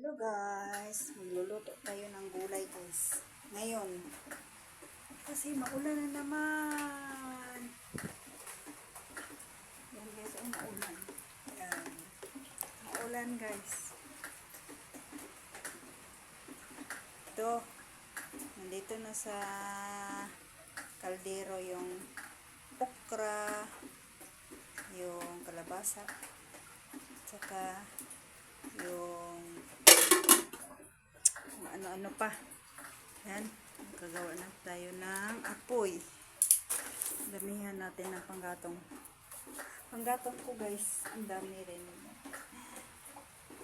Hello guys, magluluto tayo ng gulay guys. Ngayon, kasi maulan na naman. Yan guys, ay maulan. Yan. Maulan guys. Ito, nandito na sa kaldero yung okra, yung kalabasa, tsaka yung ano-ano pa. Yan, magagawa na tayo ng apoy. Damihan natin ng panggatong. Panggatong ko guys, ang dami rin.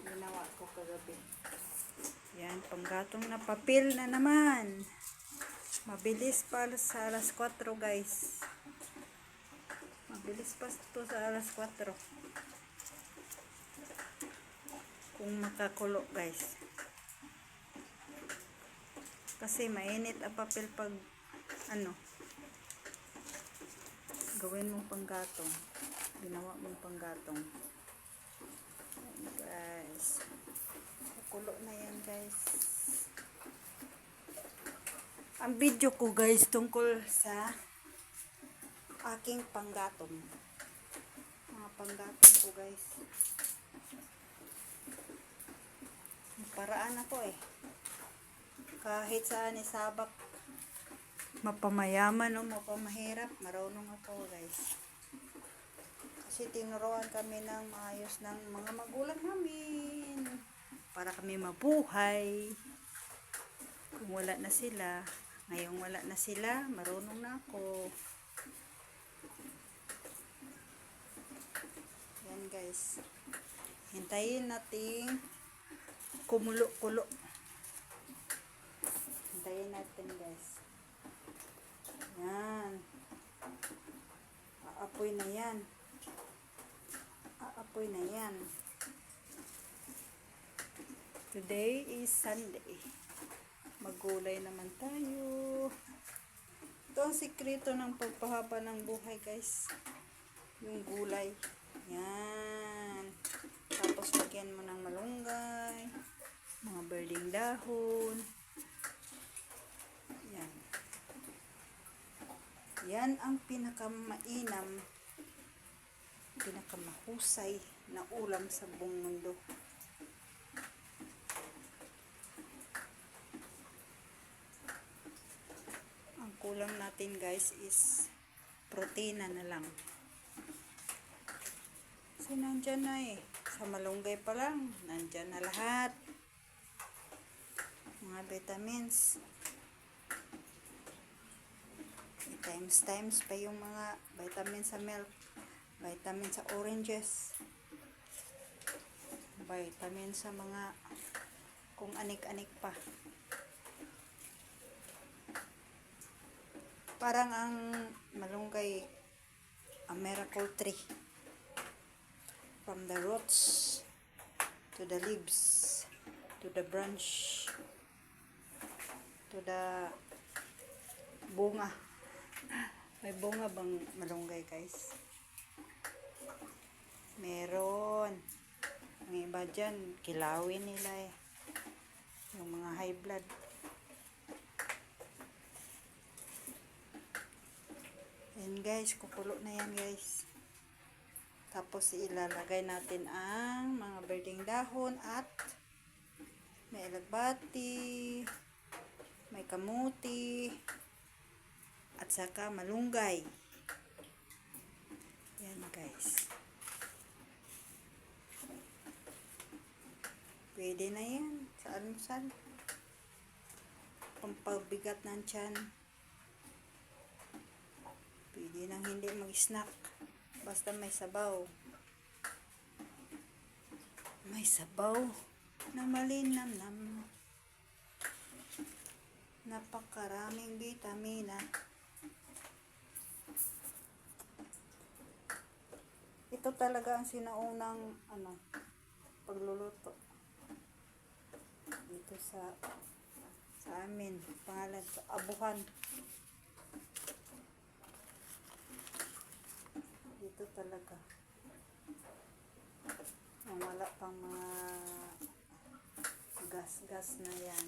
Ginawa ko kagabi. Yan, panggatong na papel na naman. Mabilis pa sa alas 4 guys. Mabilis pa ito sa alas 4. Kung makakulo guys. Kasi mainit ang papel pag gawin mong panggatong. Ginawa mong panggatong. Ayan guys. Kulo na yan guys. Ang video ko guys tungkol sa aking panggatong. Mga panggatong ko guys. Paraan ako kahit saan isabak, mapamayaman o mapamahirap, marunong ako guys. Kasi tinuruan kami ng maayos ng mga magulang namin para kami mabuhay. Kung wala na sila, ngayong wala na sila, marunong na ako. Yan guys, hintayin natin kumulo-kulo. Hintayin natin guys. Yan. Aapoy na yan. Aapoy na yan. Today is Sunday. Maggulay naman tayo. Ito ang sikreto ng pagpahaba ng buhay guys. Yung gulay. Yan. Tapos lagyan mo ng malunggay, mga berdeng dahon. Yan. Yan ang pinakamainam, pinakamahusay na ulam sa buong mundo. Ang kulang natin guys is protina na lang. Kasi nandyan na sa malunggay pa lang, nandyan na lahat. Mga vitamins. Times pa yung mga vitamins sa milk, vitamins sa oranges, vitamins sa mga kung anik-anik pa. Parang ang malunggay, a miracle tree. From the roots to the leaves to the branch to the bunga. May bunga bang malunggay guys? Meron. Ang iba dyan, kilawin nila yung mga high blood. Yan guys, kukulo na yan guys. Tapos ilalagay natin ang mga berdeng dahon at may alagbati, may kamuti, at saka malunggay. Yan guys. Pwede na yan sa almusal. Pampabigat ng tiyan. Pwede nang hindi mag-snack. Basta may sabaw. May sabaw na malinamnam. Napakaraming vitamina. Ito talaga ang sinaunang pagluluto. Dito sa amin. Pangalan ko, abuhan. Dito talaga. Wala pang mga gas na yan.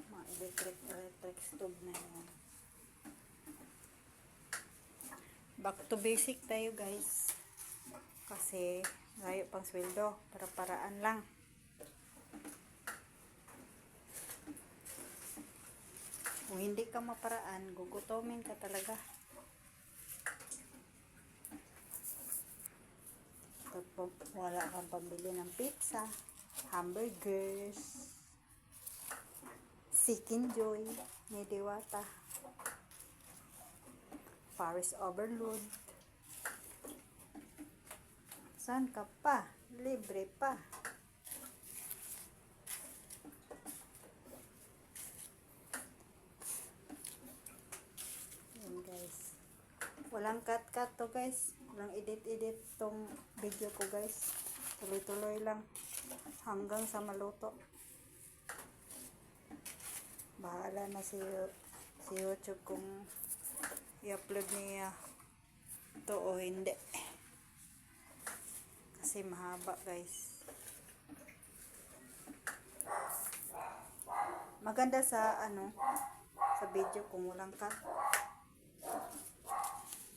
Mga electric stove na yan. Back to basic tayo guys. Kasi layo pang sweldo. Para-paraan lang. Kung hindi ka maparaan, gugutomin ka talaga. Wala kang pambili ng pizza, hamburgers, Chicken Joy, ni Diwata, Paris Overload. Saan ka pa? Libre pa. Yan guys. Walang cut-cut to guys. Walang edit-edit tong video ko guys. Tuloy-tuloy lang. Hanggang sa maluto. Bahala na si YouTube kung i-upload niya to o hindi. Kasi mahaba guys. Maganda sa sa video kung walang cut.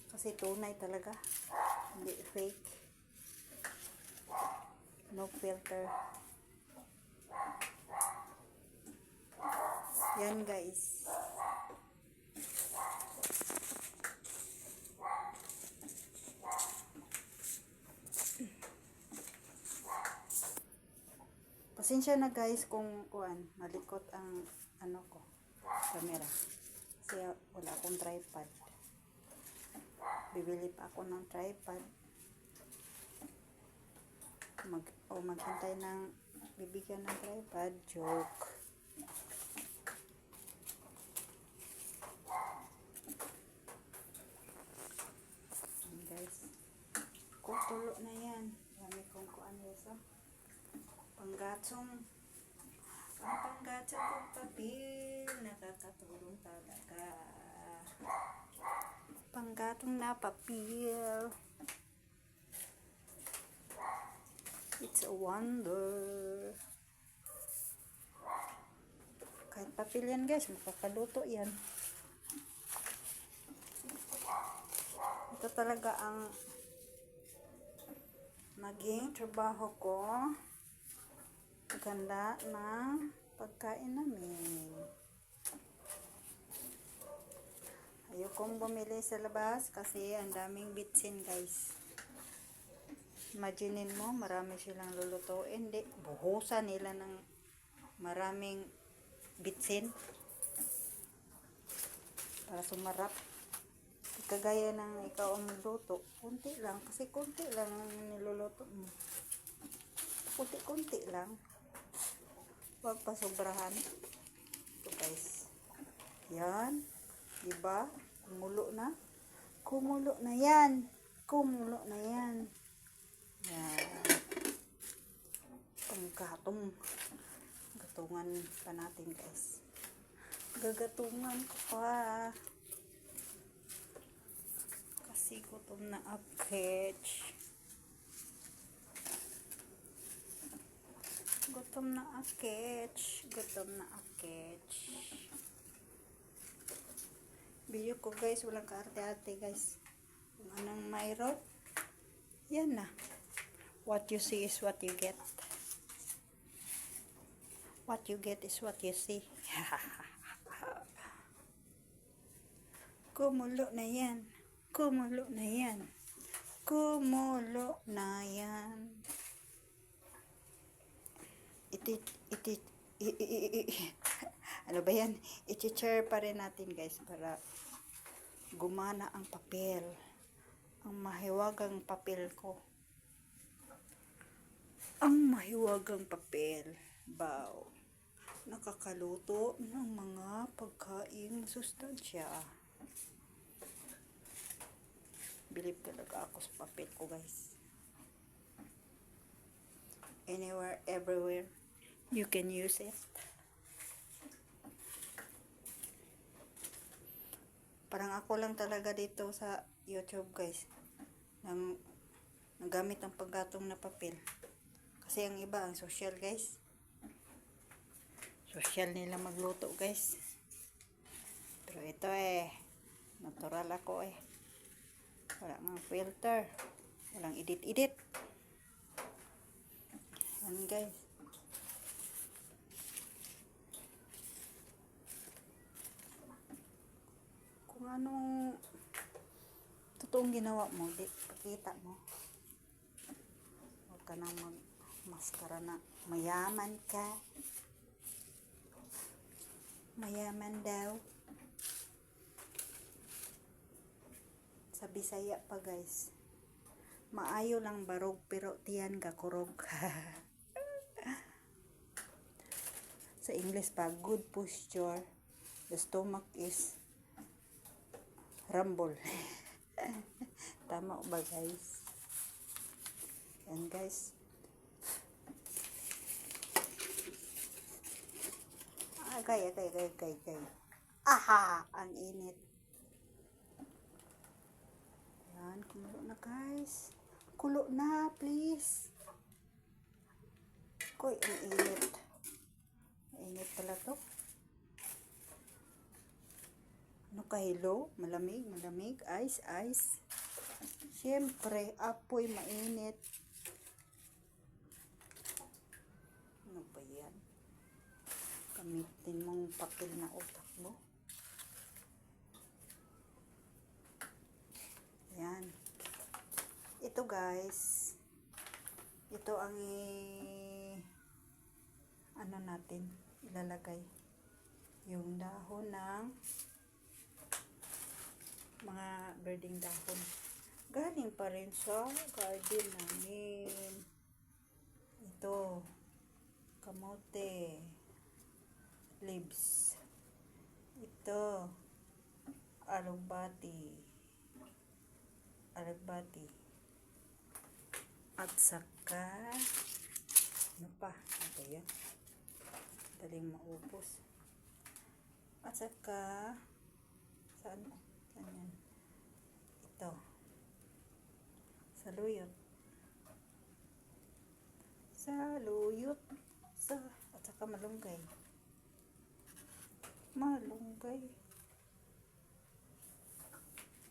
Kasi tunay talaga. Hindi fake. No filter. Yan guys. Pasensya na guys kung malikot ang ko, camera. Kasi wala akong tripod. Bibili pa ako ng tripod. Maghintay ng bibigyan ng tripod. Joke. Guys, kutulo na yan. Dami kong panggatong kong papel. Nakakatulong talaga. Panggatong na papel. It's a wonder. Kahit papel yan guys, makakaluto yan. Ito talaga ang naging trabaho ko. Ganda na pagkain namin. Ayokong bumili sa labas kasi ang daming bitsin guys. Imaginin mo, marami silang lulutuin. Hindi, buhusan nila ng maraming bitsin para sumarap. Kagaya ng ikaw ang magluto, kunti lang. Kasi kunti lang ang niluluto mo. Kunti-kunti lang. Huwag pa sobrahan. Ito guys. Yan. Diba? Kumulo na. Kumulo na yan. Kumulo na yan. Yan. Panggatong. Gatungan pa natin guys. Gagatungan ko pa. Kasi gutom na akech. Gutom na akech. Gutom na akech. Video ko guys, walang kaarte-arte guys. Kung anong mayroon, yan na. What you see is what you get. What you get is what you see. Kumulo na yan. Kumulo na yan. Kumulo na yan. Ano ba yan? I-share pa rin natin guys para gumana ang papel. Ang mahiwagang papel ko. Ang mahiwagang papel. Wow. Nakakaluto ng mga pagkain sustansya. Believe talaga ako sa papel ko guys. Anywhere, everywhere, you can use it. Parang ako lang talaga dito sa YouTube guys nang nagamit ang paggatong na papel. Kasi ang iba ang social guys. Social nila magluto, guys. Pero ito natural ako Wala nga filter. Walang edit-edit. Yan, guys. Kung anong totoong ginawa mo, pakita mo. Huwag ka nang mag-maskara na mayaman ka. Mayaman daw. Sa Bisaya pa, guys. Maayo lang barog pero tiyan kakurog. Sa English pa, good posture. The stomach is rumble. Tama ba, guys? Yan, guys. Agay. Aha! Ang init. Yan, kumulo na, guys. Kulo na, please. Koy, ang init. Init pala to. Ano ka, hello? Malamig. Ice. Siyempre, apoy mainit. Ano ba yan? Gamitin mong papel na utak mo. Yan. Ito, guys. Ito ang ano natin, ilalagay. Yung dahon ng mga birding dahon. Galing pa rin sa garden namin. Ito. Kamote. Leaves. Ito. Alugbati. At saka ano pa? Ito yan. Daling maubos. At saka saan yan? Ito. Saluyot. At saka malunggay.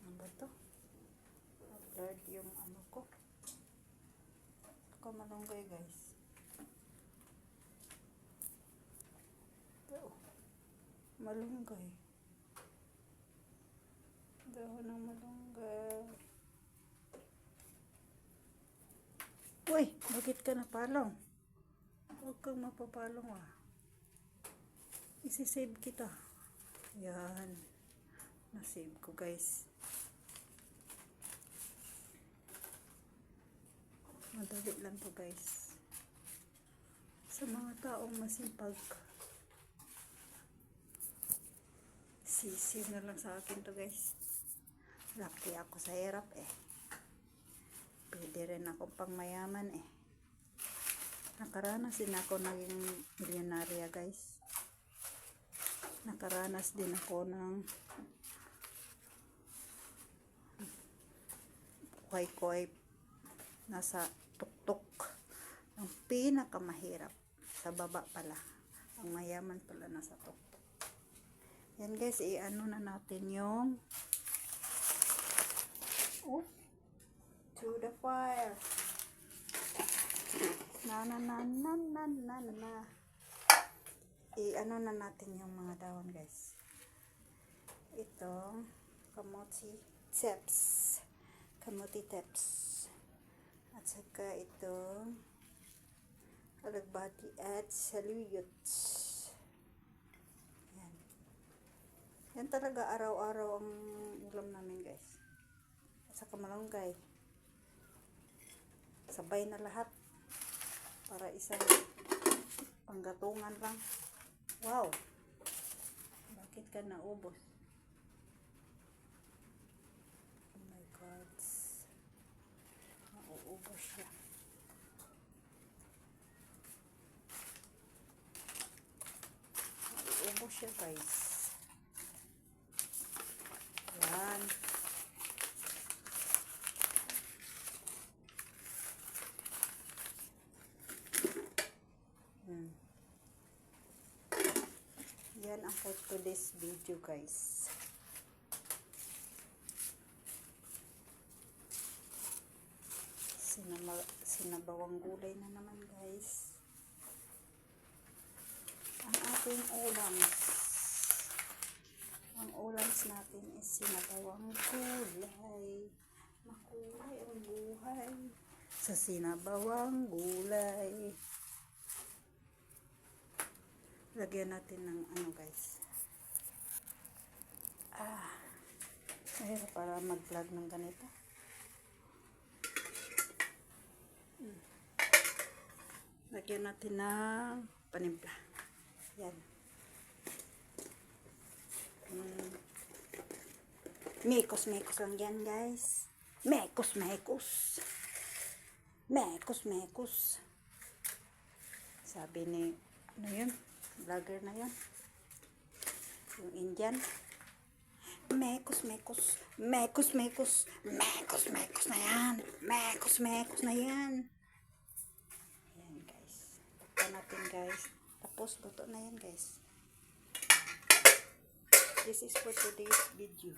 Ano ba to? Blurred yung ano ko. Saka malunggay, guys. Ito. Malunggay. Dahon ng malunggay. Uy, bakit ka napalong? Huwag kang mapapalong Isi-save kita. Yan. Na-save ko, guys. Madali lang to, guys. Sa mga taong masipag. Sisiw na lang sa akin to, guys. Laki ako sa hirap Pwede rin ako pang mayaman Nakaranas din ako naging milyonarya, guys. Nakaranas din ako ng kuhay-kuhay nasa tuktok. Ang pinakamahirap sa baba pala. Ang mayaman pala nasa tuktok. Yan, guys, i-ano na natin yung to the fire. I-ano na natin yung mga dahon, guys. Itong kamote tips. At saka itong alagbati at saluyot. Yan talaga araw-araw ang ulam namin, guys. At saka malunggay. Sabay na lahat. Para isang panggatungan lang. Wow! Bakit ka naubos? Oh my God. Nauubos siya. Nauubos siya, guys. Yan. Yan ang for today's video, guys. Sinabawang gulay na naman, guys. Ang ating ulams. Ang ulams natin is sinabawang gulay. Makulay ang buhay sa sinabawang gulay. Lagyan natin ng ano, guys. Para mag-vlog ng ganito. Lagyan natin ng panimpla. Yan. Mekos lang yan, guys. Mekos. Sabi ni, ano yun? Vlogger na yan. Yung Indian. Mekos na yan. Mekos na yan. Ayan, guys. Ito natin, guys. Tapos, luto na yan, guys. This is for today's video.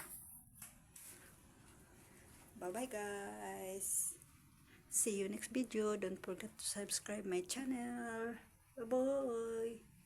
Bye-bye, guys. See you next video. Don't forget to subscribe my channel. Bye-bye.